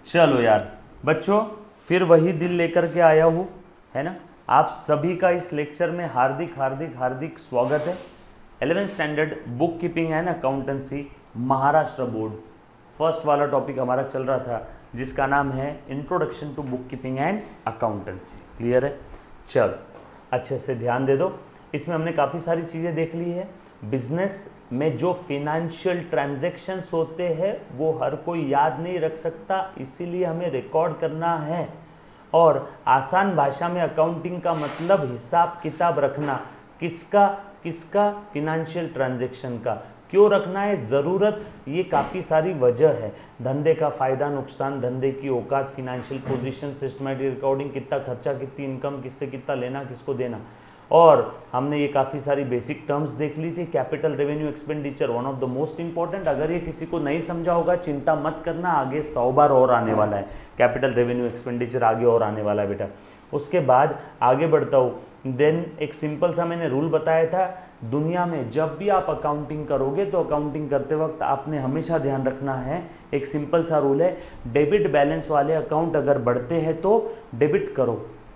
चलो यार बच्चों, फिर वही दिल लेकर के आया हूँ, है ना। आप सभी का इस लेक्चर में हार्दिक हार्दिक हार्दिक स्वागत है। 11th स्टैंडर्ड बुक कीपिंग है ना, अकाउंटेंसी, महाराष्ट्र बोर्ड, फर्स्ट वाला टॉपिक हमारा चल रहा था जिसका नाम है introduction to bookkeeping and accountancy. Clear है? चल अच्छे से ध्यान दे दो। इसमें हमने काफ़ी सारी चीज़ें देख ली है। बिजनेस में जो फिनेंशियल ट्रांजैक्शंस होते हैं वो हर कोई याद नहीं रख सकता, इसीलिए हमें रिकॉर्ड करना है। और आसान भाषा में अकाउंटिंग का मतलब हिसाब किताब रखना। किसका? किसका? फिनेंशियल ट्रांजैक्शन का। क्यों रखना है ज़रूरत? ये काफ़ी सारी वजह है। धंधे का फ़ायदा नुकसान, धंधे की औकात, फिनेंशियल पोजीशन, सिस्टमैटिक रिकॉर्डिंग, कितना खर्चा, कितनी इनकम, किससे कितना लेना, किसको देना। और हमने ये काफ़ी सारी बेसिक टर्म्स देख ली थी। Capital, revenue, expenditure, one of the most important. अगर ये किसी को नहीं समझा होगा चिंता मत करना, आगे 100 बार और आने वाला है। कैपिटल, रेवेन्यू, एक्सपेंडिचर आगे और आने वाला है बेटा। उसके बाद आगे बढ़ता हूँ। देन एक सिंपल सा मैंने रूल बताया था, दुनिया में जब भी आप अकाउंटिंग करोगे तो अकाउंटिंग करते वक्त आपने हमेशा ध्यान रखना है, एक सिंपल सा रूल है, डेबिट बैलेंस वाले अकाउंट अगर बढ़ते हैं तो डेबिट करो,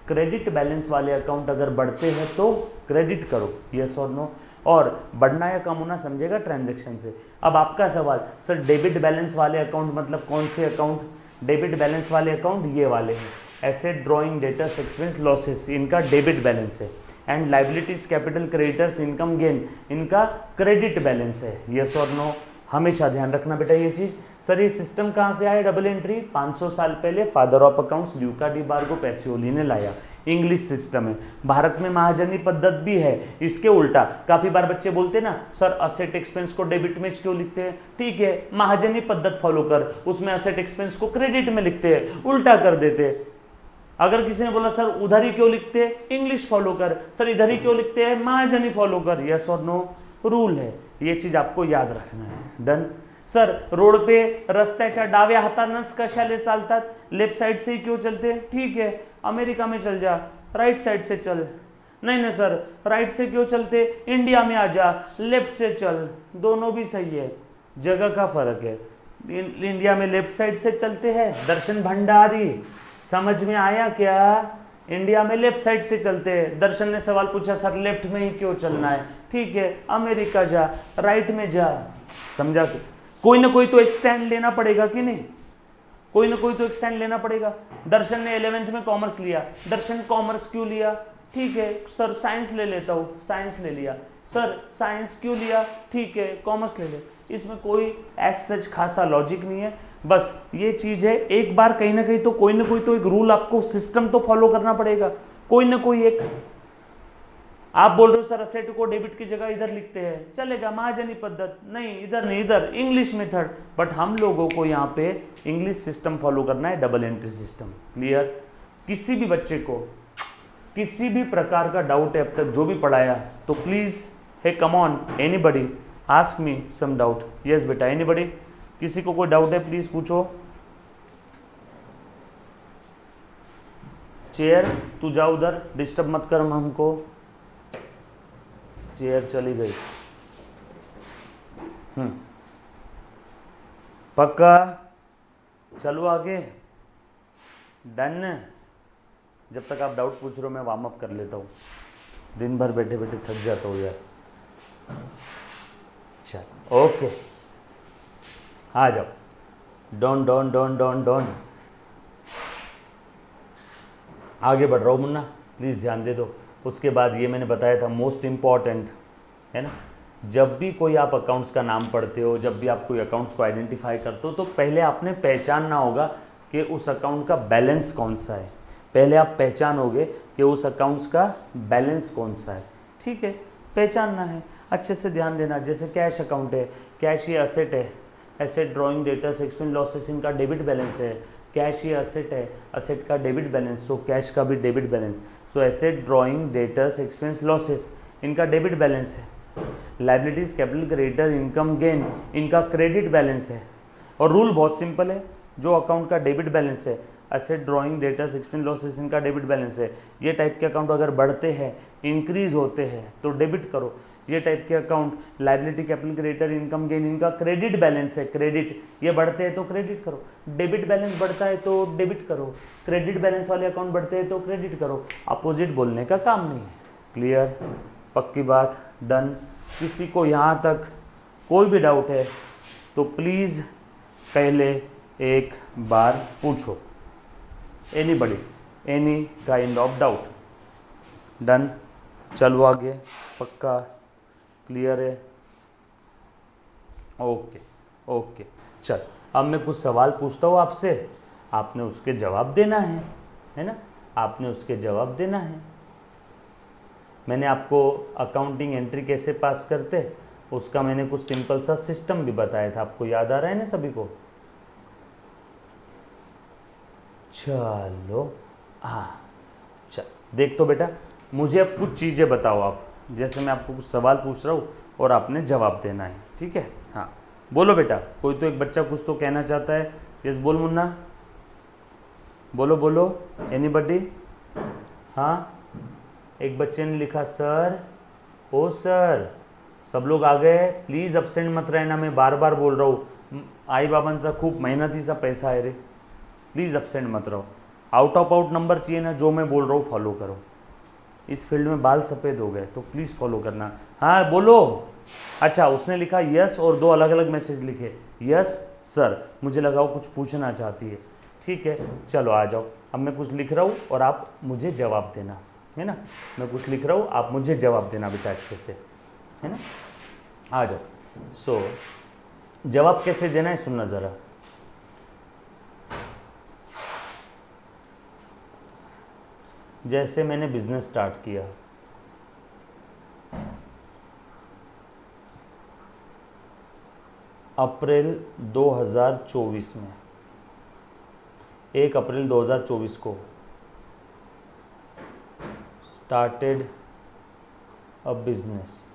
क्रेडिट बैलेंस वाले अकाउंट अगर बढ़ते हैं तो क्रेडिट करो। यस और नो? और बढ़ना या कम होना समझेगा ट्रांजैक्शन से। अब आपका सवाल, सर डेबिट बैलेंस वाले अकाउंट मतलब कौन से अकाउंट? डेबिट बैलेंस वाले अकाउंट ये वाले हैं, asset, drawing, debtors, expense, losses, इनका डेबिट बैलेंस है। And liabilities, capital, creditors, income, gain, इनका क्रेडिट बैलेंस है। यस और नो? हमेशा ध्यान रखना बेटा ये चीज। सर ये सिस्टम कहाँ से आया डबल एंट्री? 500 साल पहले father of accounts Luca de Borgo Pacioli ने लाया। इंग्लिश सिस्टम है। भारत में महाजनी पद्धत भी है। इसके उल्टा काफी बार बच्चे बोलते ना, सर असेट एक्सपेंस को डेबिट में क्यों लिखते हैं? ठीक है, महाजनी पद्धत फॉलो कर, उसमें असेट एक्सपेंस को क्रेडिट में लिखते हैं, उल्टा कर देते हैं। अगर किसी ने बोला सर उधर ही क्यों लिखते हैं? इंग्लिश फॉलो कर। सर इधर ही क्यों लिखते हैं? महाजनी फॉलो कर। यस और नो? रूल है, ये चीज आपको याद रखना है। डन? सर रोड पे रस्त्याच्या डाव्या हातानंच कशाले चालतात? लेफ्ट साइड से ही क्यों चलते? ठीक है, अमेरिका में चल जा, राइट साइड से चल। नहीं नहीं सर राइट से क्यों चलते? इंडिया में आ जा, लेफ्ट से चल। दोनों भी सही है, जगह का फर्क है। इंडिया में लेफ्ट साइड से चलते हैं। दर्शन भंडारी, समझ में आया क्या? इंडिया में लेफ्ट साइड से चलते हैं। दर्शन ने सवाल पूछा सर लेफ्ट में ही क्यों चलना है? ठीक है, अमेरिका जा, राइट में जा। समझा? कोई ना कोई तो एक स्टैंड लेना पड़ेगा कि नहीं? कोई ना कोई तो एक स्टैंड लेना पड़ेगा। दर्शन ने 11th में कॉमर्स लिया। दर्शन कॉमर्स क्यों लिया? ठीक है सर साइंस ले लेता हूँ, साइंस ले लिया। सर साइंस क्यों लिया? ठीक है कॉमर्स ले ले। इसमें कोई एज सच खासा लॉजिक नहीं है। बस ये चीज है, एक बार कहीं ना कहीं तो कोई ना कोई तो एक रूल आपको, सिस्टम तो फॉलो करना पड़ेगा, कोई ना कोई एक। आप बोल रहे हो सर असेट को डेबिट की जगह इधर लिखते हैं, चलेगा, महाजनी पद्धत नहीं, इधर नहीं, इधर इंग्लिश मेथड। बट हम लोगों को यहाँ पे इंग्लिश सिस्टम फॉलो करना है, डबल एंट्री सिस्टम। क्लियर? किसी भी बच्चे को किसी भी प्रकार का डाउट है अब तक जो भी पढ़ाया तो please, hey come on, anybody ask me some doubt. Yes बेटा, एनीबडी? किसी को कोई डाउट है प्लीज पूछो। चेयर तू जा उधर, डिस्टर्ब मत कर हमको। चेयर चली गई। पक्का? चलो आगे। डन? जब तक आप डाउट पूछ रहे हो मैं वार्म अप कर लेता हूँ, दिन भर बैठे बैठे थक जाता हूँ यार। चल ओके, आ जाओ। डॉन डॉन डॉन डॉन डॉन। आगे बढ़ रहा हूँ मुन्ना, प्लीज़ ध्यान दे दो। उसके बाद ये मैंने बताया था मोस्ट इम्पॉर्टेंट है ना, जब भी कोई आप अकाउंट्स का नाम पढ़ते हो, जब भी आप कोई अकाउंट्स को आइडेंटिफाई करते हो तो पहले आपने पहचानना होगा कि उस अकाउंट का बैलेंस कौन सा है। पहले आप पहचानोगे कि उस अकाउंट्स का बैलेंस कौन सा है। ठीक है, पहचानना है, अच्छे से ध्यान देना। जैसे कैश अकाउंट है, कैश ये असेट है, asset, drawing, debtors, expense, losses, इनका डेबिट बैलेंस है। कैश ये असेट है, असेट का डेबिट बैलेंस, सो कैश का भी debit balance. So asset, drawing, debtors, expense, losses, इनका डेबिट बैलेंस है। Liabilities, capital, creditor, income, gain, इनका क्रेडिट बैलेंस है। और रूल बहुत सिंपल है, जो अकाउंट का डेबिट बैलेंस है, asset, drawing, debtors, expense, losses, इनका डेबिट बैलेंस है। ये टाइप के अकाउंट अगर बढ़ते हैं, इंक्रीज होते हैं तो डेबिट करो। ये टाइप के account, liability, capital, creditor, income gain, इनका क्रेडिट बैलेंस है, क्रेडिट, ये बढ़ते हैं तो क्रेडिट करो, डेबिट बैलेंस बढ़ता है तो डेबिट करो, क्रेडिट बैलेंस वाले अकाउंट बढ़ते हैं तो क्रेडिट करो, अपोजिट बोलने का काम नहीं है। क्लियर, पक्की बात, डन। किसी को यहाँ तक कोई भी डाउट है तो प्लीज़ पहले एक बार पूछो, anybody, any kind of doubt. Done, चलो आगे, पक्का, क्लियर है, ओके ओके। चल, अब मैं कुछ सवाल पूछता हूँ आपसे, आपने उसके जवाब देना है ना, आपने उसके जवाब देना है। मैंने आपको अकाउंटिंग एंट्री कैसे पास करते उसका मैंने कुछ सिंपल सा सिस्टम भी बताया था, आपको याद आ रहा है ना सभी को? चलो, हाँ, चल देख तो बेटा, मुझे अब कुछ चीज़ें बताओ आप, जैसे मैं आपको कुछ सवाल पूछ रहा हूँ और आपने जवाब देना है, ठीक है? हाँ, बोलो बेटा, कोई तो एक बच्चा कुछ तो कहना चाहता है। यस, बोल मुन्ना, बोलो बोलो, एनीबडी? हाँ, एक बच्चे ने लिखा सर, ओ सर, सब लोग आ गए, प्लीज़ अब्सेंट मत रहना, मैं बार बार बोल रहा हूँ, आई बाबांचा खूप मेहनती सा पैसा है रे, प्लीज़ अब्सेंट मत रहो। आउट ऑफ आउट नंबर चाहिए ना, जो मैं बोल रहा हूँ फॉलो करो। इस फील्ड में बाल सफ़ेद हो गए तो प्लीज़ फॉलो करना। हाँ बोलो। अच्छा, उसने लिखा यस और दो अलग अलग मैसेज लिखे, यस सर, मुझे लगा वो कुछ पूछना चाहती है। ठीक है, चलो आ जाओ, अब मैं कुछ लिख रहा हूँ और आप मुझे जवाब देना, है ना? मैं कुछ लिख रहा हूँ, आप मुझे जवाब देना बेटा अच्छे से, है ना? आ जाओ। सो जवाब कैसे देना है सुनना ज़रा। जैसे मैंने बिजनेस स्टार्ट किया, अप्रैल 2024 में, 1 अप्रैल 2024 को started a business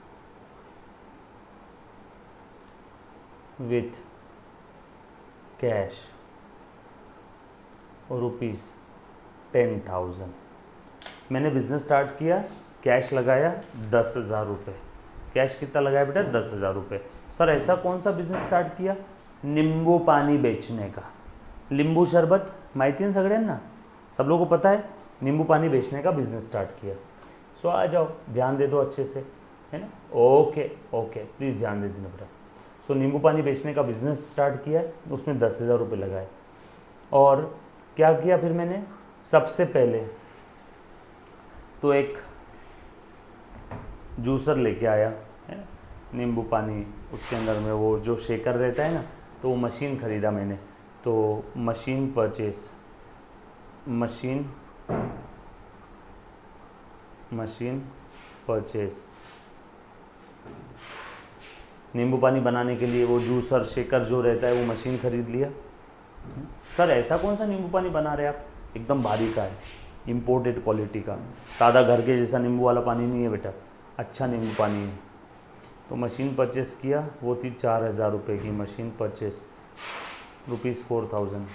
with cash ₹10,000। मैंने बिजनेस स्टार्ट किया, कैश लगाया 10,000 रुपये। कैश कितना लगाया बेटा? 10,000 रुपये। सर ऐसा कौन सा बिजनेस स्टार्ट किया? नींबू पानी बेचने का। लिंबू शरबत माहिती है सगळ्यांना, सब लोगों को पता है, नींबू पानी बेचने का बिजनेस स्टार्ट किया। सो आ जाओ, ध्यान दे दो अच्छे से, है ना? ओके ओके, प्लीज़ ध्यान दे देना बेटा। सो नींबू पानी बेचने का बिजनेस स्टार्ट किया, उसमें 10,000 रुपये लगाए। और क्या किया फिर मैंने? सबसे पहले तो एक जूसर लेके आया, है ना, नींबू पानी, उसके अंदर में वो जो शेकर रहता है ना, तो वो मशीन ख़रीदा मैंने। तो मशीन परचेज, नींबू पानी बनाने के लिए वो जूसर शेकर जो रहता है वो मशीन ख़रीद लिया। सर ऐसा कौन सा नींबू पानी बना रहे आप? एकदम भारी का है, इम्पोर्टेड क्वालिटी का, सादा घर के जैसा नींबू वाला पानी नहीं है बेटा, अच्छा नींबू पानी है। तो मशीन परचेस किया, वो थी 4,000 रुपये की मशीन परचेस, ₹4,000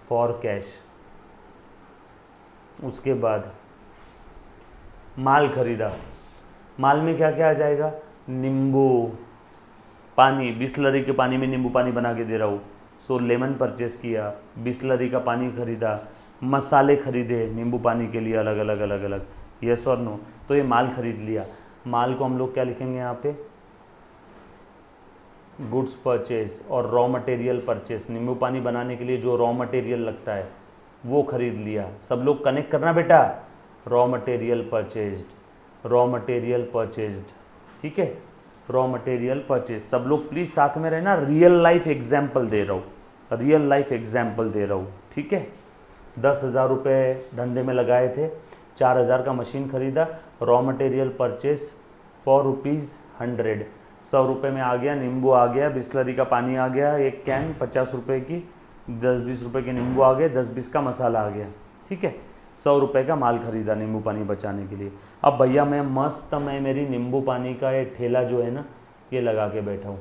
फॉर कैश। उसके बाद माल खरीदा। माल में क्या क्या आ जाएगा? नींबू पानी, बिस्लरी के पानी में नींबू पानी बना के दे रहा हूँ। सो लेमन परचेस किया, बिस्लरी का पानी खरीदा, मसाले खरीदे नींबू पानी के लिए अलग अलग, यस और नो। तो ये माल खरीद लिया। माल को हम लोग क्या लिखेंगे यहाँ पे? गुड्स परचेज और रॉ मटेरियल परचेज। नींबू पानी बनाने के लिए जो रॉ मटेरियल लगता है वो खरीद लिया। सब लोग कनेक्ट करना बेटा, रॉ मटेरियल परचेज्ड, ठीक है, रॉ मटेरियल परचेज। सब लोग प्लीज़ साथ में रहना, रियल लाइफ एग्जाम्पल दे रहा हूँ, ठीक है? 10,000 रुपये धंधे में लगाए थे, 4,000 का मशीन खरीदा, रॉ मटेरियल परचेज फॉर ₹100। 100 रुपये में आ गया, नींबू आ गया, बिस्लरी का पानी आ गया, एक कैन 50 रुपये की, 10-20 रुपये के नींबू आ गए, 10-20 का मसाला आ गया, ठीक है? 100 रुपये का माल खरीदा नींबू पानी बचाने के लिए। अब भैया मैं मेरी नींबू पानी का ये ठेला जो है ना, ये लगा के बैठा हूँ।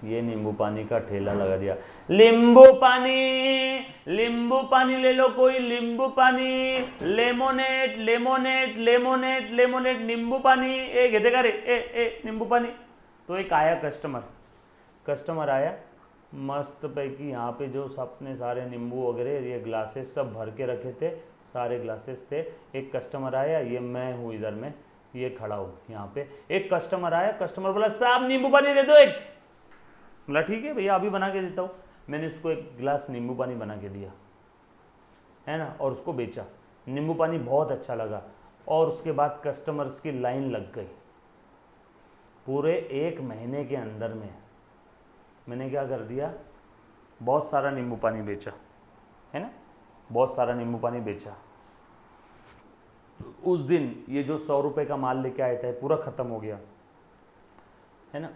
ये नींबू पानी का ठेला लगा दिया, नींबू पानी ले लो कोई, नींबू पानी, लेमोनेट लेमोनेट लेमोनेट लेमोनेट, नींबू पानी, ए घेते का रे, ए नींबू पानी। तो एक आया कस्टमर आया, मस्त पैकी यहाँ पे जो सबने सारे नींबू वगैरह ये ग्लासेस सब भर के रखे थे, सारे ग्लासेस थे। एक कस्टमर आया, ये मैं हूँ इधर में, ये खड़ा हूँ यहाँ पे। एक कस्टमर आया, कस्टमर बोला साहब नींबू पानी दे दो एक। बोला ठीक है भैया अभी बना के देता हूँ। मैंने उसको एक गिलास नींबू पानी बना के दिया है ना, और उसको बेचा। नींबू पानी बहुत अच्छा लगा, और उसके बाद कस्टमर्स की लाइन लग गई। पूरे 1 महीने के अंदर में मैंने क्या कर दिया, बहुत सारा नींबू पानी बेचा है ना, बहुत सारा नींबू पानी बेचा। उस दिन ये जो 100 रुपये का माल लेके आया था पूरा खत्म हो गया है ना।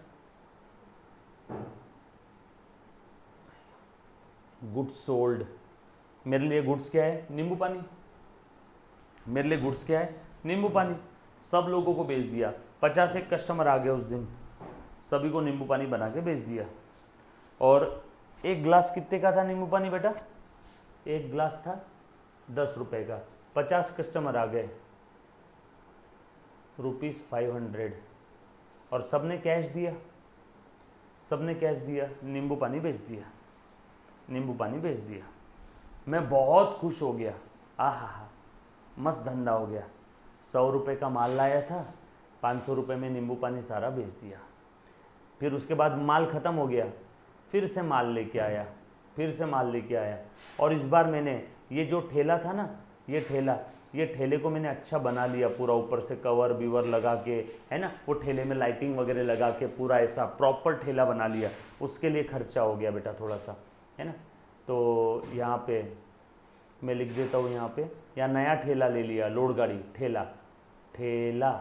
गुड्स सोल्ड, मेरे लिए गुड्स क्या है, नींबू पानी। मेरे लिए गुड्स क्या है, नींबू पानी। सब लोगों को बेच दिया। 50 एक कस्टमर आ गए उस दिन, सभी को नींबू पानी बना के बेच दिया। और एक गिलास कितने का था नींबू पानी बेटा, एक गिलास था 10 रुपये का। 50 कस्टमर आ गए, ₹500, और सबने कैश दिया, सबने कैश दिया, नींबू पानी बेच दिया, नींबू पानी बेच दिया। मैं बहुत खुश हो गया, आहा मस्त धंधा हो गया। 100 रुपये का माल लाया था, 500 रुपये में नींबू पानी सारा बेच दिया। फिर उसके बाद माल ख़त्म हो गया, फिर से माल लेके आया, फिर से माल लेके आया। और इस बार मैंने ये जो ठेला था ना, ये ठेले को मैंने अच्छा बना लिया पूरा, ऊपर से कवर बीवर लगा के है ना, वो ठेले में लाइटिंग वगैरह लगा के पूरा ऐसा प्रॉपर ठेला बना लिया। उसके लिए खर्चा हो गया बेटा थोड़ा सा है ना। तो यहाँ पे मैं लिख देता हूँ, यहाँ पे या नया ठेला ले लिया, लोड गाड़ी, ठेला ठेला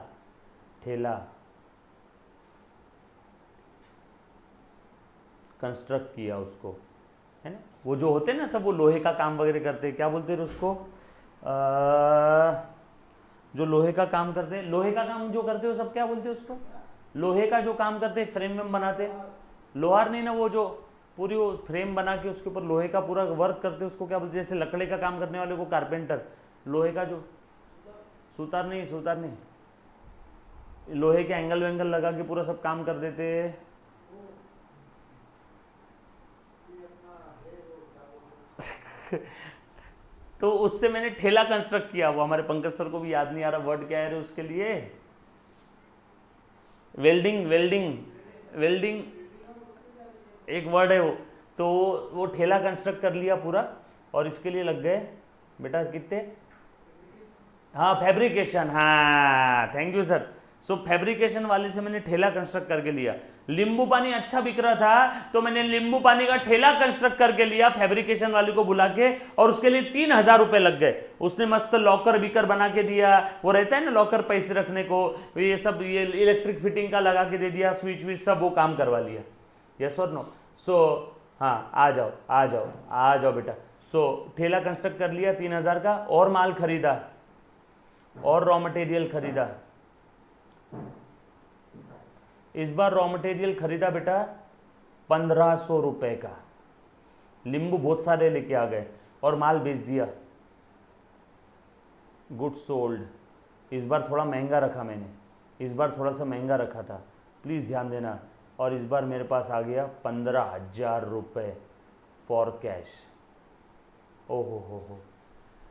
ठेला कंस्ट्रक्ट किया उसको है ना। वो जो होते हैं ना सब, वो लोहे का काम वगैरह करते हैं, क्या बोलते हैं उसको, जो लोहे का काम करते हैं, लोहे का काम जो करते हो सब क्या बोलते हैं उसको, लोहे का जो काम करते हैं, फ्रेम में बनाते हैं, लोहार नहीं ना, वो जो पूरी वो फ्रेम बना के उसके ऊपर लोहे का पूरा वर्क करते हैं, उसको क्या बोलते हैं, जैसे लकड़े का काम करने वाले को कारपेंटर, लोहे का जो सुतार नहीं, लोहे के एंगल वेंगल लगा के पूरा सब काम कर देते हैं। तो उससे मैंने ठेला कंस्ट्रक्ट किया। वो हमारे पंकज सर को भी याद नहीं आ रहा वर्ड क्या है उसके लिए, वेल्डिंग एक वर्ड है वो। तो वो ठेला कंस्ट्रक्ट कर लिया पूरा, और इसके लिए लग गए बेटा कितने, हाँ फैब्रिकेशन, हाँ thank you sir. So fabrication वाले से मैंने ठेला कंस्ट्रक्ट करके लिया। नींबू पानी अच्छा बिक रहा था तो मैंने नींबू पानी का ठेला कंस्ट्रक्ट करके लिया फैब्रिकेशन वाले को बुला के, और उसके लिए 3000 रुपए लग गए। उसने मस्त लॉकर बीकर बना के दिया, वो रहता है ना लॉकर पैसे रखने को, ये सब ये इलेक्ट्रिक फिटिंग का लगा के दे दिया, स्विच विच सब वो काम करवा लिया। यस और नो। सो हाँ आ जाओ बेटा। सो ठेला कंस्ट्रक्ट कर लिया 3000 का, और माल खरीदा और रॉ मटेरियल खरीदा। इस बार रॉ मटेरियल खरीदा बेटा 1500 रुपए का। नींबू बहुत सारे लेके आ गए और माल बेच दिया। Good sold. इस बार थोड़ा महंगा रखा मैंने, इस बार थोड़ा सा महंगा रखा था, प्लीज़ ध्यान देना। और इस बार मेरे पास आ गया 15,000 रुपये फॉर कैश। ओहो हो।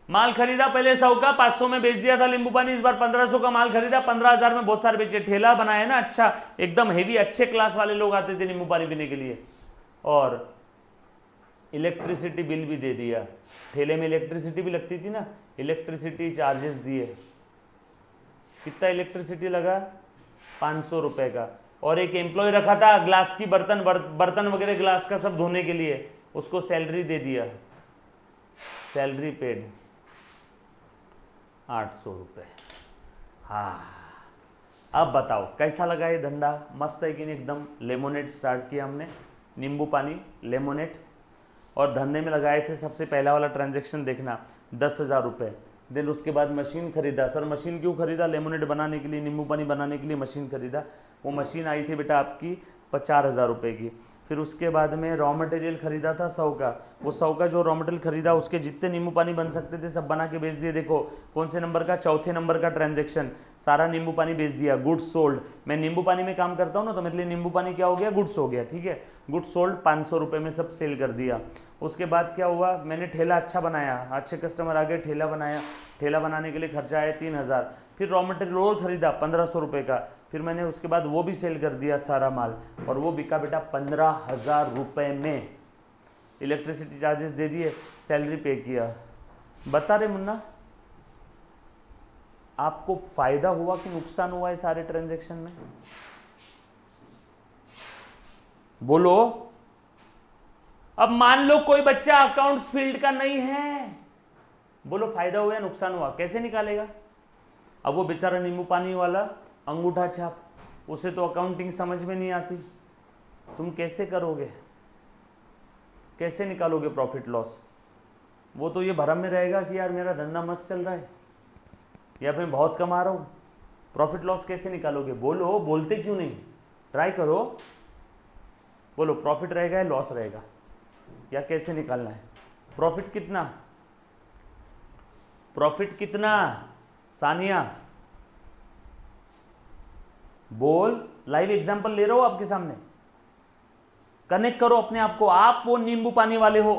माल खरीदा पहले 100 का, 500 में बेच दिया था नींबू पानी। इस बार 1500 का माल खरीदा, 15,000 में बहुत सारे बेचे। ठेला बनाया ना अच्छा, एकदम हेवी, अच्छे क्लास वाले लोग आते थे नींबू पानी पीने के लिए। और इलेक्ट्रिसिटी बिल भी दे दिया। ठेले में इलेक्ट्रिसिटी भी लगती थी ना, इलेक्ट्रिसिटी चार्जेस दिए। कितना इलेक्ट्रिसिटी लगा, 500 रुपए का। और एक एम्प्लॉय रखा था ग्लास की बर्तन वगैरह ग्लास का सब धोने के लिए, उसको सैलरी दे दिया, सैलरी पेड 800 रुपये। हाँ अब बताओ कैसा लगा ये धंधा, मस्त है कि नहीं एकदम। लेमोनेट स्टार्ट किया हमने, नींबू पानी लेमोनेट, और धंधे में लगाए थे। सबसे पहला वाला ट्रांजैक्शन देखना 10,000 रुपये। देन उसके बाद मशीन खरीदा। सर मशीन क्यों खरीदा, लेमोनेट बनाने के लिए, नींबू पानी बनाने के लिए मशीन खरीदा। वो मशीन आई थी बेटा आपकी 50,000 रुपये की। फिर उसके बाद में रॉ मटेरियल खरीदा था 100 का, वो 100 का जो रॉ मटेरियल खरीदा उसके जितने नींबू पानी बन सकते थे सब बना के बेच दिए। देखो कौन से नंबर का, चौथे नंबर का ट्रांजैक्शन, सारा नींबू पानी बेच दिया, गुड्स सोल्ड। मैं नींबू पानी में काम करता हूँ ना, तो मेरे लिए नींबू पानी क्या हो गया, गुड्स हो गया, ठीक है। गुड्स सोल्ड 500 रुपये में सब सेल कर दिया। उसके बाद क्या हुआ, मैंने ठेला अच्छा बनाया, अच्छे कस्टमर आ गए, ठेला बनाया, ठेला बनाने के लिए खर्चा आया 3000। फिर रॉ मटेरियल और खरीदा 1500 रुपये का, फिर मैंने उसके बाद वो भी सेल कर दिया सारा माल, और वो बिका बेटा 15,000 रुपये में। इलेक्ट्रिसिटी चार्जेस दे दिए, सैलरी पे किया। बता रहे मुन्ना, आपको फायदा हुआ कि नुकसान हुआ है सारे ट्रांजैक्शन में? बोलो। अब मान लो कोई बच्चा अकाउंट्स फील्ड का नहीं है, बोलो फायदा हुआ या नुकसान हुआ, कैसे निकालेगा? अब वो बेचारा नींबू पानी वाला अंगूठा छाप, उसे तो अकाउंटिंग समझ में नहीं आती, तुम कैसे करोगे, कैसे निकालोगे प्रॉफिट लॉस? वो तो ये भरम में रहेगा कि यार मेरा धंधा मस्त चल रहा है या मैं बहुत कमा रहा हूं। प्रॉफिट लॉस कैसे निकालोगे? बोलो, बोलते क्यों नहीं, ट्राई करो, बोलो प्रॉफिट रहेगा या लॉस रहेगा, या कैसे निकालना है? प्रॉफिट कितना, प्रॉफिट कितना? सानिया बोल, लाइव एग्जांपल ले रहा हूं आपके सामने, कनेक्ट करो अपने आप को। आप वो नींबू पानी वाले हो,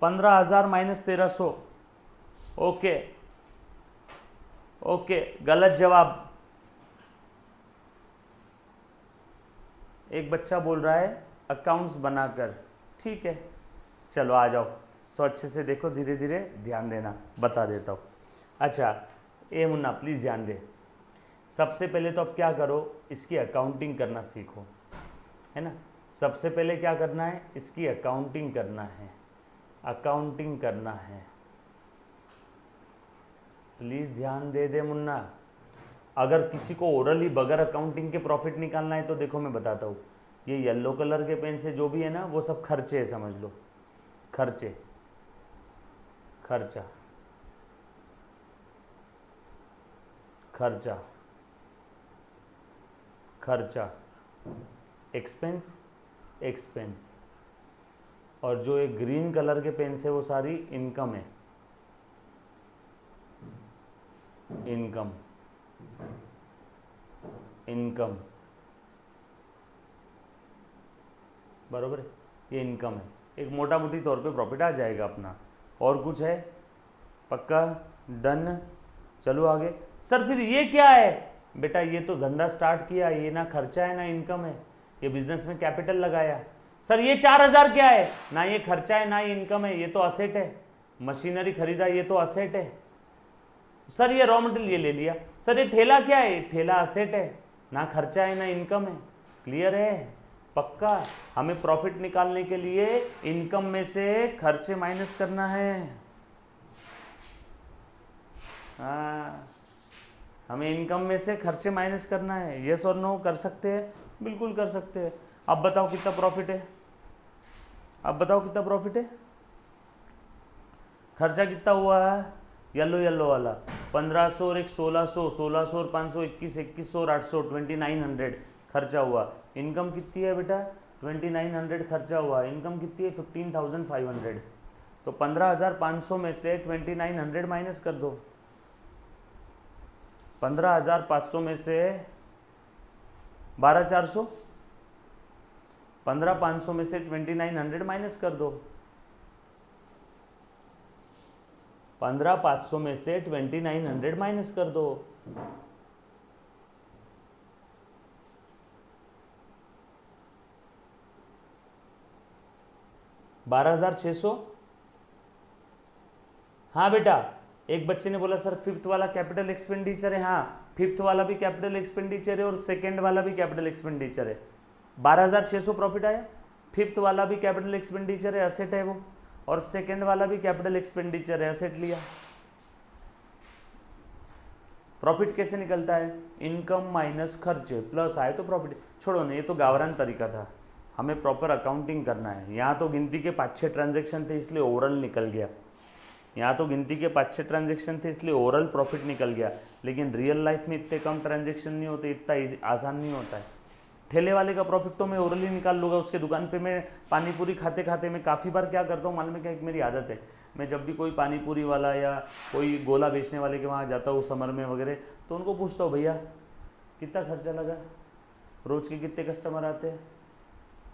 15,000 माइनस 1300, ओके ओके, गलत जवाब। एक बच्चा बोल रहा है अकाउंट्स बनाकर, ठीक है, चलो आ जाओ। सो अच्छे से देखो, धीरे धीरे ध्यान देना, बता देता हूँ। अच्छा ए मुन्ना प्लीज़ ध्यान दे। सबसे पहले तो अब क्या करो, इसकी अकाउंटिंग करना सीखो, है ना। सबसे पहले क्या करना है, इसकी अकाउंटिंग करना है, अकाउंटिंग करना है। प्लीज़ ध्यान दे दे मुन्ना। अगर किसी को ओरली बगैर अकाउंटिंग के प्रॉफिट निकालना है तो देखो मैं बताता हूँ, ये येलो कलर के पेन से जो भी है ना वो सब खर्चे है, समझ लो, खर्चे, खर्चा, खर्चा, खर्चा, एक्सपेंस, एक्सपेंस, और जो एक ग्रीन कलर के पेन से वो सारी इनकम है, इनकम, इनकम, बरोबर है, ये इनकम है। एक मोटा मोटी तौर पे प्रॉफिट आ जाएगा अपना। और कुछ है? पक्का, डन, चलो आगे। सर फिर ये क्या है? बेटा ये तो धंधा स्टार्ट किया, ये ना खर्चा है ना इनकम है, ये बिजनेस में कैपिटल लगाया। सर ये 4,000 क्या है? ना ये खर्चा है ना ये इनकम है, ये तो असेट है, मशीनरी खरीदा ये तो असेट है। सर ये रॉ मटेरियल ये ले लिया। सर ये ठेला क्या है? ठेला असेट है, ना खर्चा है ना इनकम है। क्लियर है? पक्का। हमें प्रॉफिट निकालने के लिए इनकम में से खर्चे माइनस करना है। हाँ, हमें इनकम में से खर्चे माइनस करना है। यस और नो कर सकते हैं? बिल्कुल कर सकते हैं। अब बताओ कितना प्रॉफिट है, अब बताओ कितना प्रॉफिट है। खर्चा कितना हुआ है? येलो येलो वाला 1500 और एक 1600, 1600 और 500, 2100 और 800, 2900 खर्चा हुआ। इनकम कितनी है बेटा? 2900 खर्चा हुआ, इनकम कितनी है? 15,500। तो 15,500 में से 2900 माइनस कर दो। 15,500 में से 12,400, 15,500 में से 2900 माइनस कर दो। 15,500 में से 2900 माइनस कर दो। $12,600। हाँ बेटा, एक बच्चे ने बोला सर फिफ्थ वाला कैपिटल एक्सपेंडिचर है। हाँ, फिफ्थ वाला भी कैपिटल एक्सपेंडिचर है और सेकंड वाला भी कैपिटल एक्सपेंडिचर है। 12,600 प्रॉफिट आया। फिफ्थ वाला भी कैपिटल एक्सपेंडिचर है, असेट है वो, और सेकंड वाला भी कैपिटल एक्सपेंडिचर है, असेट लिया। प्रॉफिट कैसे निकलता है? इनकम माइनस खर्चे प्लस आए तो प्रॉफिट। छोड़ो ना, ये तो गावरान तरीका था, हमें प्रॉपर अकाउंटिंग करना है। यहाँ तो गिनती के 5-6 ट्रांजेक्शन थे इसलिए ओवरऑल निकल गया। यहाँ तो गिनती के 5-6 ट्रांजेक्शन थे इसलिए ओवरऑल प्रॉफिट निकल गया। लेकिन रियल लाइफ में इतने कम ट्रांजेक्शन नहीं होते, इतना आसान नहीं होता है। ठेले वाले का प्रॉफिट तो मैं ओरली निकाल लूँगा, उसके दुकान पे मैं पानी पूरी खाते खाते मैं काफ़ी बार क्या करता हूँ मालूम है क्या, एक मेरी आदत है, मैं जब भी कोई पानी पूरी वाला या कोई गोला बेचने वाले के वहाँ जाता हूँ समर में वगैरह, तो उनको पूछता हूँ भैया कितना खर्चा लगा, रोज़ के कितने कस्टमर आते हैं,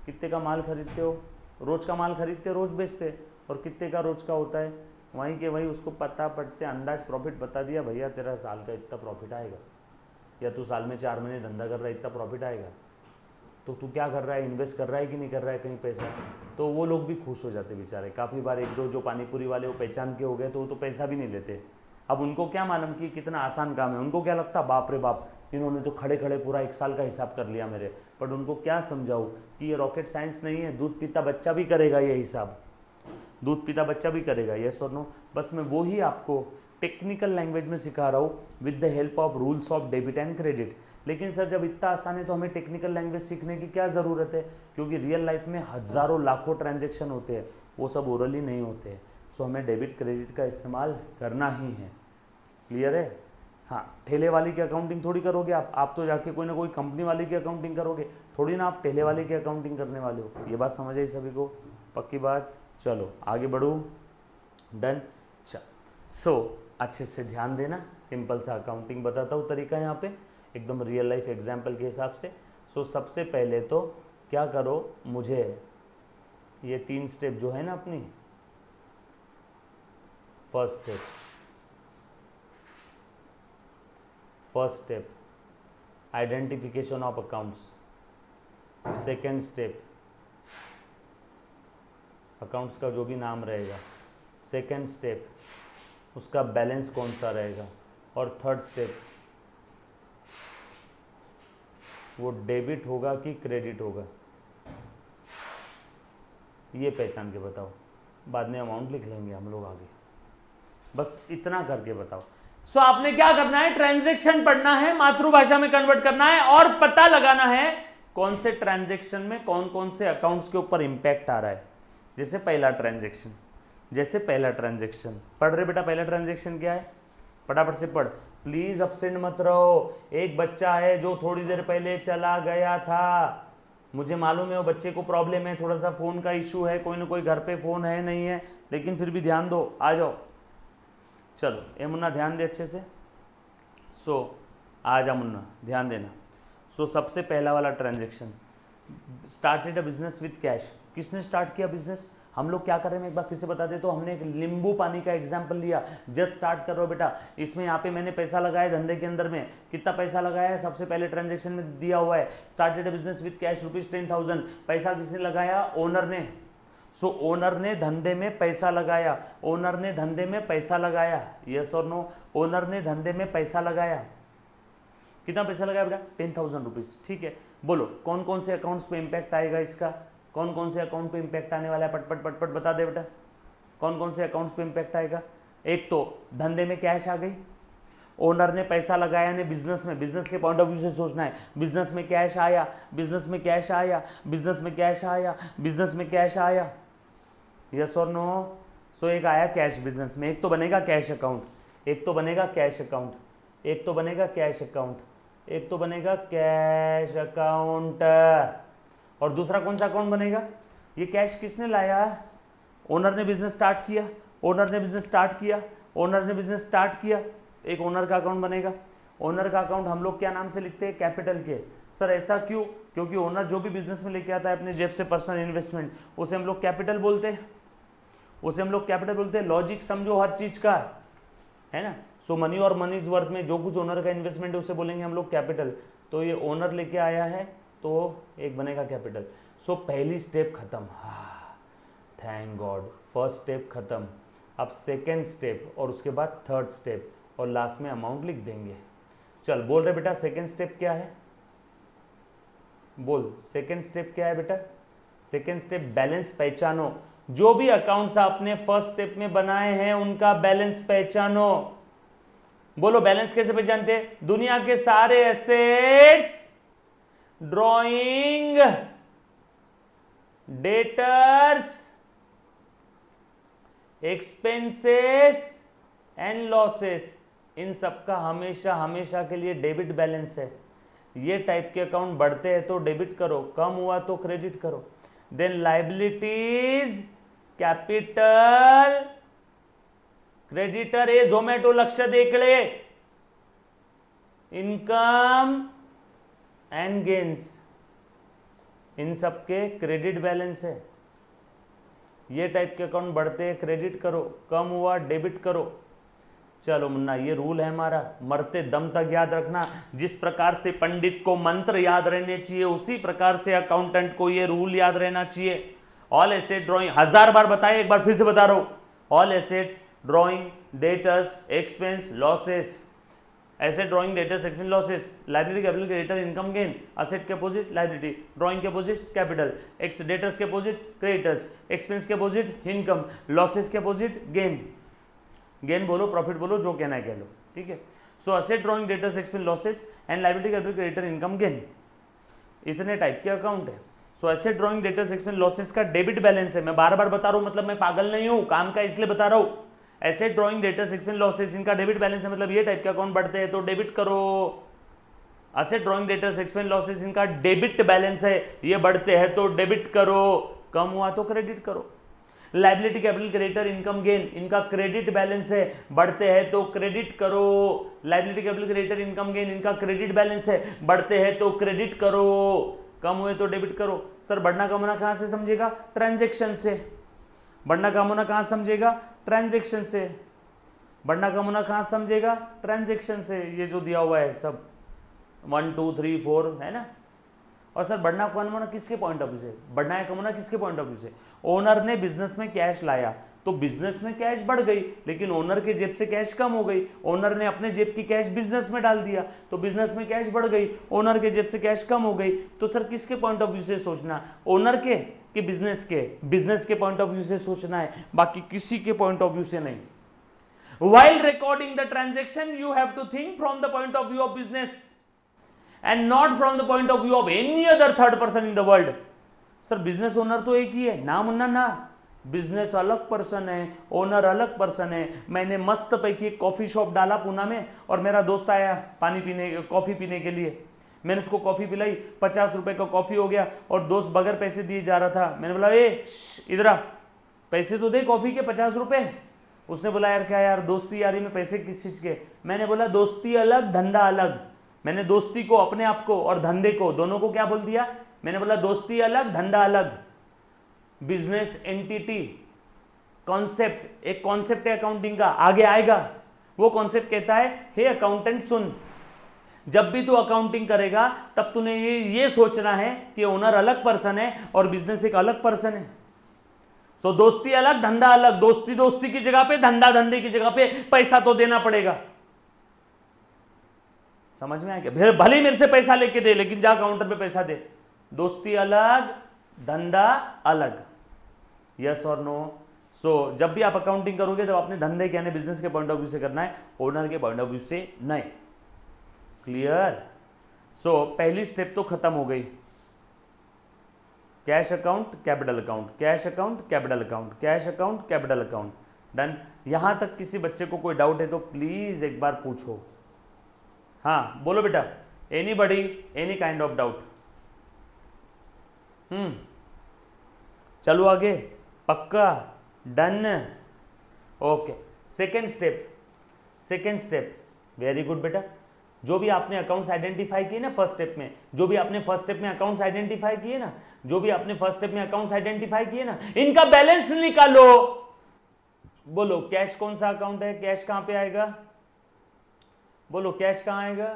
कितने का माल खरीदते हो, रोज़ का माल खरीदते रोज़ बेचते, और कितने का रोज़ का होता है, वहीं के वहीं उसको पता पट से अंदाज प्रॉफिट बता दिया, भैया तेरा साल का इतना प्रॉफिट आएगा, या तू साल में 4 महीने धंधा कर रहा है इतना प्रॉफिट आएगा, तो तू क्या कर रहा है, इन्वेस्ट कर रहा है कि नहीं कर रहा है कहीं पैसा, तो वो लोग भी खुश हो जाते बेचारे। काफ़ी बार एक दो जो पानीपुरी वाले वो पहचान के हो गए तो वो तो पैसा भी नहीं लेते। अब उनको क्या मालूम कि कितना आसान काम है, उनको क्या लगता बाप रे बाप इन्होंने तो खड़े खड़े पूरा 1 साल का हिसाब कर लिया मेरे, बट उनको क्या समझाऊँ कि ये रॉकेट साइंस नहीं है, दूध पीता बच्चा भी करेगा ये हिसाब, दूध पीता बच्चा भी करेगा, यस और नो। बस मैं वो ही आपको टेक्निकल लैंग्वेज में सिखा रहा हूँ with the help of rules of debit and credit. लेकिन सर जब इतना आसान है तो हमें टेक्निकल लैंग्वेज सीखने की क्या ज़रूरत है, क्योंकि रियल लाइफ में हज़ारों लाखों ट्रांजेक्शन होते हैं, वो सब ओरली नहीं होते हैं। सो हमें डेबिट क्रेडिट का इस्तेमाल करना ही है। क्लियर है? हाँ, ठेले वाले की अकाउंटिंग थोड़ी करोगे आप तो जाके कोई ना कोई कंपनी वाले की अकाउंटिंग करोगे, थोड़ी ना आप ठेले वाले की अकाउंटिंग करने वाले हो। ये बात समझ आई सभी को? पक्की बात। चलो आगे बढ़ो। डन। सो अच्छे से ध्यान देना, सिंपल सा अकाउंटिंग बताता हूँ तरीका यहाँ पे एकदम रियल लाइफ एग्जाम्पल के हिसाब से। सो सबसे पहले तो क्या करो, मुझे ये 3 स्टेप जो है ना अपनी, first step identification of accounts, second step accounts का जो भी नाम रहेगा, सेकेंड स्टेप उसका बैलेंस कौन सा रहेगा, और थर्ड स्टेप वो डेबिट होगा कि क्रेडिट होगा, ये पहचान के बताओ। बाद में अमाउंट लिख लेंगे हम लोग आगे, बस इतना करके बताओ। सो आपने क्या करना है, ट्रांजैक्शन पढ़ना है, मातृभाषा में कन्वर्ट करना है और पता लगाना है कौन से ट्रांजैक्शन में कौन कौन से अकाउंट्स के ऊपर इंपैक्ट आ रहा है। जैसे पहला ट्रांजैक्शन पढ़ रहे बेटा, पहला ट्रांजैक्शन क्या है, फटाफट से पढ़, प्लीज अपसेंट मत रहो। एक बच्चा है जो थोड़ी देर पहले चला गया था, मुझे मालूम है वो बच्चे को प्रॉब्लम है, थोड़ा सा फोन का इशू है, कोई ना कोई घर पे फोन है नहीं है, लेकिन फिर भी ध्यान दो, आ जाओ। चलो ए मुन्ना ध्यान दे अच्छे से। सो आ जा मुन्ना, ध्यान देना। सो सबसे पहला वाला transaction, started a business with cash. किसने स्टार्ट किया बिजनेस? हम लोग क्या कर रहे हैं मैं एक बार फिर से बता दे तो, हमने एक नींबू पानी का एग्जांपल लिया, जस्ट स्टार्ट कर रहे हो बेटा, इसमें यहाँ पे मैंने पैसा लगाया धंधे के अंदर में, कितना पैसा लगाया है सबसे पहले ट्रांजैक्शन में दिया हुआ है, started a business with cash ₹10,000। पैसा किसने लगाया? ओनर ने। सो ओनर ने धंधे में पैसा लगाया, ओनर ने धंधे में पैसा लगाया, यस और नो? ओनर ने धंधे में पैसा लगाया, कितना पैसा लगाया बेटा? 10,000 रुपीज। ठीक है, बोलो कौन कौन से अकाउंट्स पे इंपैक्ट आएगा इसका, कौन कौन से अकाउंट पे इंपैक्ट आने वाला है, पटपट पटपट बता दे बेटा, कौन कौन से अकाउंट्स पे इंपैक्ट आएगा। एक तो धंधे में कैश आ गई, ओनर ने पैसा लगाया ने बिजनेस में, बिजनेस के पॉइंट ऑफ व्यू से सोचना है, बिजनेस में कैश आया, बिजनेस में कैश आया, बिजनेस में कैश आया, बिजनेस में कैश आया, यस और नो? सो एक आया कैश बिजनेस में, एक तो बनेगा कैश अकाउंट, एक तो बनेगा कैश अकाउंट, एक तो बनेगा कैश अकाउंट, एक तो बनेगा कैश अकाउंट, और दूसरा कौन सा अकाउंट बनेगा? ये कैश किसने लाया? ओनर ने बिजनेस स्टार्ट किया, ओनर ने बिजनेस स्टार्ट किया, ओनर ने बिजनेस स्टार्ट किया, एक ओनर का अकाउंट बनेगा। ओनर का अकाउंट हम लोग क्या नाम से लिखते हैं? कैपिटल के। सर ऐसा क्यों? क्योंकि ओनर जो भी बिजनेस में लेके आता है अपने जेब से पर्सनल इन्वेस्टमेंट, उसे हम लोग कैपिटल बोलते हैं, उसे हम लोग कैपिटल बोलते हैं। लॉजिक समझो हर चीज का, है ना? सो मनी और मनीज वर्थ में जो कुछ ओनर का इन्वेस्टमेंट है उसे बोलेंगे हम लोग कैपिटल। तो ये ओनर लेके आया है तो एक बनेगा कैपिटल। सो पहली स्टेप खत्म, थैंक गॉड, फर्स्ट स्टेप खत्म। अब सेकेंड स्टेप और उसके बाद थर्ड स्टेप और लास्ट में अमाउंट लिख देंगे। चल बोल रहे बेटा सेकेंड स्टेप क्या है? बोल सेकेंड स्टेप क्या है बेटा? सेकेंड स्टेप बैलेंस पहचानो। जो भी अकाउंट्स आपने फर्स्ट स्टेप में बनाए हैं उनका बैलेंस पहचानो। बोलो बैलेंस कैसे पहचानते हैं? दुनिया के सारे assets, drawing, debtors, expenses and losses, इन सबका हमेशा हमेशा के लिए डेबिट बैलेंस है। ये टाइप के अकाउंट बढ़ते हैं तो डेबिट करो, कम हुआ तो क्रेडिट करो। देन लाइबिलिटीज कैपिटल क्रेडिटर ए झोमैटो लक्ष्य देखले इनकम एंड गेन्स, इन सबके क्रेडिट बैलेंस है। ये टाइप के अकाउंट बढ़ते हैं क्रेडिट करो, कम हुआ डेबिट करो। चलो मुन्ना ये रूल है हमारा, मरते दम तक याद रखना। जिस प्रकार से पंडित को मंत्र याद रहने चाहिए उसी प्रकार से अकाउंटेंट को ये रूल याद रहना चाहिए। ऑल एसेट ड्रॉइंग 1000 बार बताए, एक बार फिर से बता रहा हूं। All assets drawing debtors expense losses, asset drawing debtors expense losses, liability capital creditor income gain, asset के अपोजिट लाइबिलिटी, ड्रॉइंग के अपोजिट कैपिटल, डेटर्स के अपोजिट क्रेडिटर्स, एक्सपेंस के अपोजिट इनकम, लॉसेस के अपोजिट गेन। गेन बोलो profit बोलो जो कहना है कह लो, ठीक है। So asset drawing debtors expense losses and liability capital creditor income gain, इतने टाइप के अकाउंट है। So asset drawing debtors expense losses का डेबिट बैलेंस है। मैं बार बार बता रहा हूं, मतलब मैं पागल नहीं हूं, काम का इसलिए बता रहा हूं। Asset drawing debtors expense losses इनका डेबिट बैलेंस है, मतलब ये टाइप के अकाउंट बढ़ते हैं तो डेबिट करो। Asset drawing debtors expense losses इनका डेबिट बैलेंस है, ये बढ़ते हैं तो डेबिट करो, कम हुआ तो क्रेडिट करो। Liability capital creditor income gain, इनका क्रेडिट बैलेंस है, बढ़ते हैं तो क्रेडिट करो। Liability capital creditor income gain, इनका क्रेडिट बैलेंस है, बढ़ते हैं तो क्रेडिट करो, कम हुए तो डेबिट करो। सर बढ़ना कम होना कहां से समझेगा? ट्रांजैक्शन से। बढ़ना कम होना कहां समझेगा? ट्रांजैक्शन से। बढ़ना कम होना कहां समझेगा? ट्रांजैक्शन से। ये जो दिया हुआ है सब 1 2 3 4 है ना। और सर बढ़ना कम होना किसके पॉइंट ऑफ व्यू से? बढ़ना है कम होना किसके पॉइंट ऑफ व्यू से? ओनर ने बिजनेस में कैश लाया तो बिजनेस में कैश बढ़ गई, लेकिन ओनर के जेब से कैश कम हो गई। ओनर ने अपने जेब की कैश बिजनेस में डाल दिया तो बिजनेस में कैश बढ़ गई, ओनर के जेब से कैश कम हो गई। तो सर किसके पॉइंट ऑफ व्यू से सोचना? ओनर के कि बिजनेस के? बिजनेस के पॉइंट ऑफ व्यू से सोचना है, बाकी किसी के पॉइंट ऑफ व्यू से नहीं। While recording the transaction, you have to think from the point of view of business and not from the point of view of any other third person in the world. Sir business owner तो एक ही है ना मुन्ना ना, business अलग person है, owner अलग person है। मैंने मस्त पैकी एक कॉफी शॉप डाला पुणे में और मेरा दोस्त आया पानी पीने कॉफी पीने के लिए। मैंने उसको कॉफी पिलाई, 50 रुपए का कॉफी हो गया और दोस्त बगैर पैसे दिए जा रहा था। मैंने बोला ए इधर आ, पैसे तो दे कॉफी के 50 रुपए। उसने बोला यार क्या यार दोस्ती यारी में पैसे किस चीज के? मैंने बोला दोस्ती अलग धंधा अलग। मैंने दोस्ती को अपने आप को और धंधे को दोनों को क्या बोल दिया? मैंने बोला दोस्ती अलग धंधा अलग। बिजनेस एंटिटी कॉन्सेप्ट, एक कॉन्सेप्ट है अकाउंटिंग का, आगे आएगा। वो कॉन्सेप्ट कहता है हे अकाउंटेंट सुन, जब भी तू अकाउंटिंग करेगा तब तूने ये सोचना है कि ओनर अलग पर्सन है और बिजनेस एक अलग पर्सन है। सो दोस्ती अलग धंधा अलग। दोस्ती दोस्ती की जगह पे, धंधा धंधे की जगह पे, पैसा तो देना पड़ेगा। समझ में आ गया? भले ही मेरे से पैसा लेके दे लेकिन जा काउंटर पे पैसा दे। दोस्ती अलग धंधा अलग। यस और नो? सो जब भी आप अकाउंटिंग करोगे तो अपने धंधे के यानी बिजनेस के पॉइंट ऑफ व्यू से करना है, ओनर के पॉइंट ऑफ व्यू से नहीं। क्लियर? सो पहली स्टेप तो खत्म हो गई। Cash account capital account, cash account capital account, cash account capital account, done. यहां तक किसी बच्चे को कोई डाउट है तो प्लीज एक बार पूछो। हाँ बोलो बेटा, anybody any kind of doubt? चलो आगे, पक्का? Done? Okay. Second step very good बेटा। जो भी आपने अकाउंट्स आइडेंटिफाई किए ना फर्स्ट स्टेप में, जो भी आपने फर्स्ट स्टेप में अकाउंट्स आइडेंटिफाई किए ना, जो भी आपने फर्स्ट स्टेप में अकाउंट्स आइडेंटिफाई किए ना, इनका बैलेंस निकालो। बोलो कैश कौन सा अकाउंट है? कैश कहां पे आएगा? बोलो कैश कहां आएगा?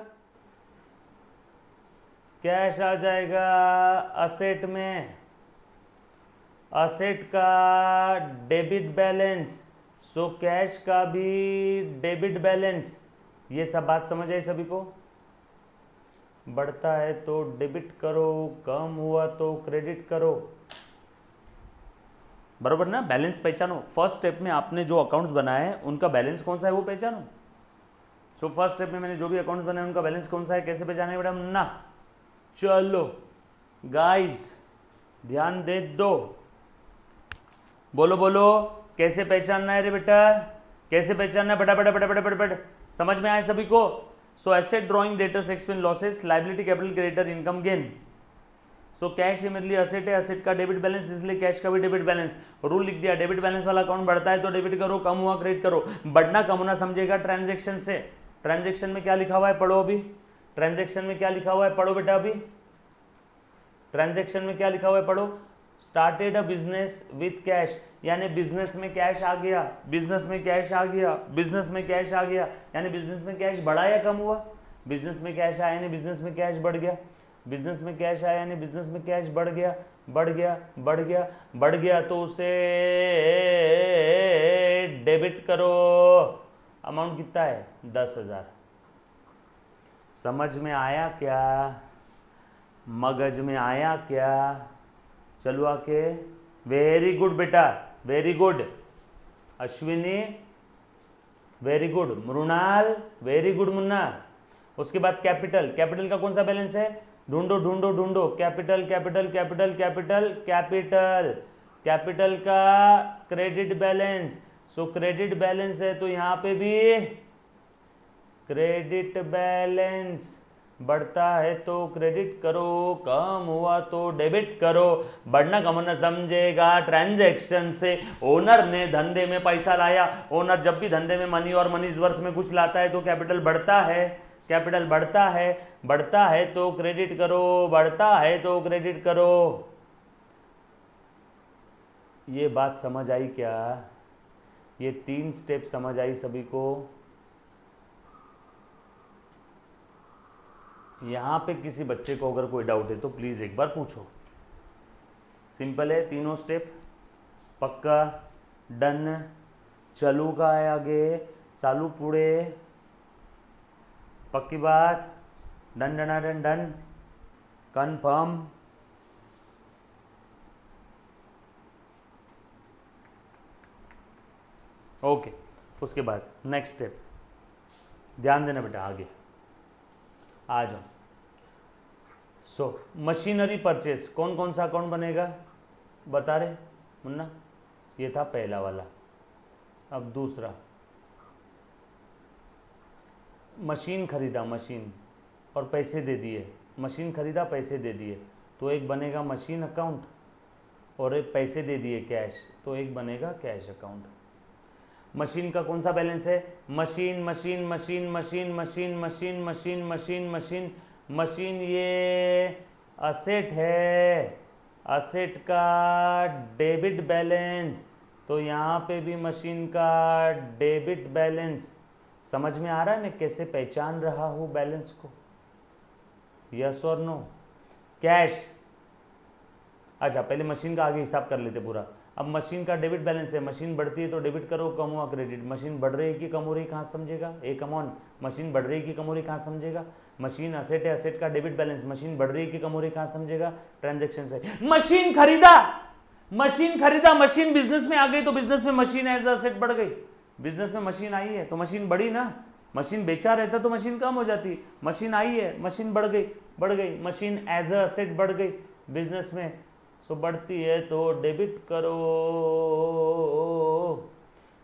कैश आ जाएगा असेट में, असेट का डेबिट बैलेंस। सो कैश का भी डेबिट बैलेंस। ये सब बात समझ आई सभी को? बढ़ता है तो डेबिट करो, कम हुआ तो क्रेडिट करो। बरोबर ना? बैलेंस पहचानो। फर्स्ट स्टेप में आपने जो अकाउंट्स बनाए हैं उनका बैलेंस कौन सा है वो पहचानो। सो फर्स्ट स्टेप में मैंने जो भी अकाउंट्स बनाए उनका बैलेंस कौन सा है, कैसे पहचाना है बेटा ना? चलो गाइस ध्यान दे दो, बोलो बोलो कैसे पहचानना है रे बेटा? कैसे पहचानना है? बड़ा बड़ा बड़ा बड़ा बड़ा बड़ा समझ में आए सभी को? So asset drawing debtors expense losses, liability capital creditor income gain. So cash ये मेरे लिए असेट है, असेट का डेबिट बैलेंस, इसलिए कैश का भी डेबिट बैलेंस। रूल लिख दिया, डेबिट बैलेंस वाला अकाउंट बढ़ता है तो डेबिट करो, कम हुआ क्रेडिट करो। बढ़ना कम होना समझेगा ट्रांजेक्शन से। ट्रांजेक्शन में क्या लिखा हुआ है पढ़ो अभी, ट्रांजेक्शन में क्या लिखा हुआ है पढ़ो बेटा अभी, ट्रांजेक्शन में क्या लिखा हुआ है पढ़ो। Started a business with cash, यानी बिजनेस में कैश आ गया, बिजनेस में कैश आ गया, बिजनेस में कैश आ गया, यानी बिजनेस में कैश बढ़ा या कम हुआ, बिजनेस में कैश आया यानी बिजनेस में कैश बढ़ गया, बिजनेस में कैश आया यानी बिजनेस में कैश बढ़ गया, बढ़ गया, बढ़ गया, बढ़ गया, तो उसे डेबिट करो। अमाउंट कितना है 10,000। समझ में आया क्या, मगज में आया क्या? चलो आके, वेरी गुड बेटा, very good Ashwini, very good Mrinal, very good Munna. उसके बाद कैपिटल, कैपिटल का कौन सा बैलेंस है, ढूंढो ढूंढो ढूंढो, capital capital capital capital capital, capital का credit balance. So credit balance है तो यहाँ पे भी क्रेडिट बैलेंस बढ़ता है तो क्रेडिट करो, कम हुआ तो डेबिट करो। बढ़ना कम होना समझेगा ट्रांजैक्शन से। ओनर ने धंधे में पैसा लाया, ओनर जब भी धंधे में मनी और मनीज वर्थ में कुछ लाता है तो कैपिटल बढ़ता है, कैपिटल बढ़ता है, बढ़ता है तो क्रेडिट करो, बढ़ता है तो क्रेडिट करो। ये बात समझ आई क्या? ये 3 स्टेप समझ आई सभी को? यहाँ पे किसी बच्चे को अगर कोई डाउट है तो प्लीज़ एक बार पूछो। सिंपल है तीनों स्टेप, पक्का, डन। चलू का है आगे, चालू पुढे, पक्की बात, done done done done, confirm. Okay, उसके बाद नेक्स्ट स्टेप, ध्यान देना बेटा आगे आ जाओ। सो मशीनरी परचेस, कौन कौन सा अकाउंट बनेगा बता रहे मुन्ना? ये था पहला वाला। अब दूसरा, मशीन खरीदा, मशीन और पैसे दे दिए, मशीन खरीदा पैसे दे दिए तो एक बनेगा मशीन अकाउंट, और एक पैसे दे दिए कैश तो एक बनेगा कैश अकाउंट। मशीन का कौन सा बैलेंस है, machine machine machine machine machine machine machine machine machine machine, ये असेट है, असेट का डेबिट बैलेंस, तो यहाँ पे भी मशीन का डेबिट बैलेंस। समझ में आ रहा है मैं कैसे पहचान रहा हूँ बैलेंस को? यस और नो? कैश, अच्छा पहले मशीन का आगे हिसाब कर लेते पूरा। अब मशीन का डेबिट बैलेंस है, मशीन बढ़ती है तो डेबिट करो, कम हुआ क्रेडिट। मशीन बढ़ रही है कि कम हो रही कहाँ समझेगा? ए कम ऑन, मशीन बढ़ रही है कि कम हो रही कहाँ समझेगा? मशीन असेट है, असेट का डेबिट बैलेंस, मशीन बढ़ रही है कि कम हो रही कहाँ समझेगा? ट्रांजैक्शन से। मशीन खरीदा, मशीन खरीदा, मशीन बिजनेस में आ गई तो बिजनेस में मशीन एज असेट बढ़ गई। बिजनेस में मशीन आई है तो मशीन बढ़ी ना, मशीन बेचा रहता तो मशीन कम हो जाती। मशीन आई है, मशीन बढ़ गई, बढ़ गई, मशीन एज अ असेट बढ़ गई बिजनेस में, सो बढ़ती है तो डेबिट करो।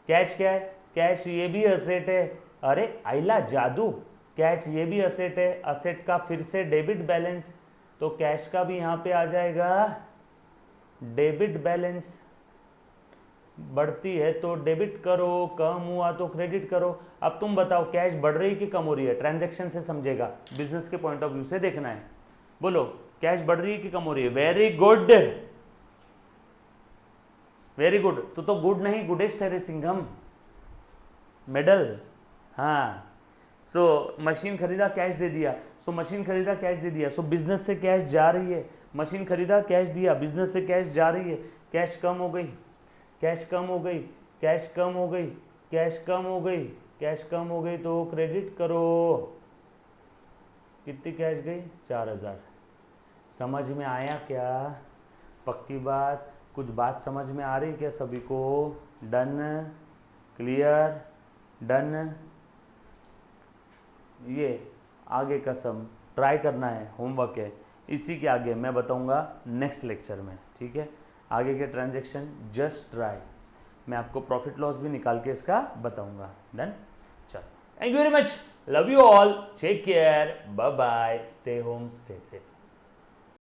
कैश क्या है? कैश ये भी असेट है। अरे आइला जादू, कैश ये भी असेट है, असेट का फिर से डेबिट बैलेंस, तो कैश का भी यहाँ पे आ जाएगा डेबिट बैलेंस। बढ़ती है तो डेबिट करो, कम हुआ तो क्रेडिट करो। अब तुम बताओ कैश बढ़ रही कि कम हो रही है? ट्रांजैक्शन से समझेगा, बिजनेस के पॉइंट ऑफ व्यू से देखना है। बोलो कैश बढ़ रही है कि कम हो रही है? Very good, very good. तो गुड नहीं गुडेस्ट है रे सिंघम, मेडल। हाँ, सो मशीन खरीदा कैश दे दिया, सो मशीन खरीदा कैश दे दिया, सो बिजनेस से कैश जा रही है। मशीन खरीदा कैश दिया, बिजनेस से कैश जा रही है। कैश कम हो गई, कैश कम हो गई, कैश कम हो गई, कैश कम हो गई, कैश कम हो गई तो क्रेडिट करो। कितनी कैश गई? 4,000। समझ में आया क्या? पक्की बात? कुछ बात समझ में आ रही क्या सभी को? Done, clear, done. ये आगे का सम ट्राई करना है, होमवर्क है। इसी के आगे मैं बताऊंगा नेक्स्ट लेक्चर में, ठीक है? आगे के ट्रांजैक्शन जस्ट ट्राई, मैं आपको प्रॉफिट लॉस भी निकाल के इसका बताऊंगा। डन। चल, Thank you very much. Love you all. Take care. Bye bye. Stay home. Stay safe.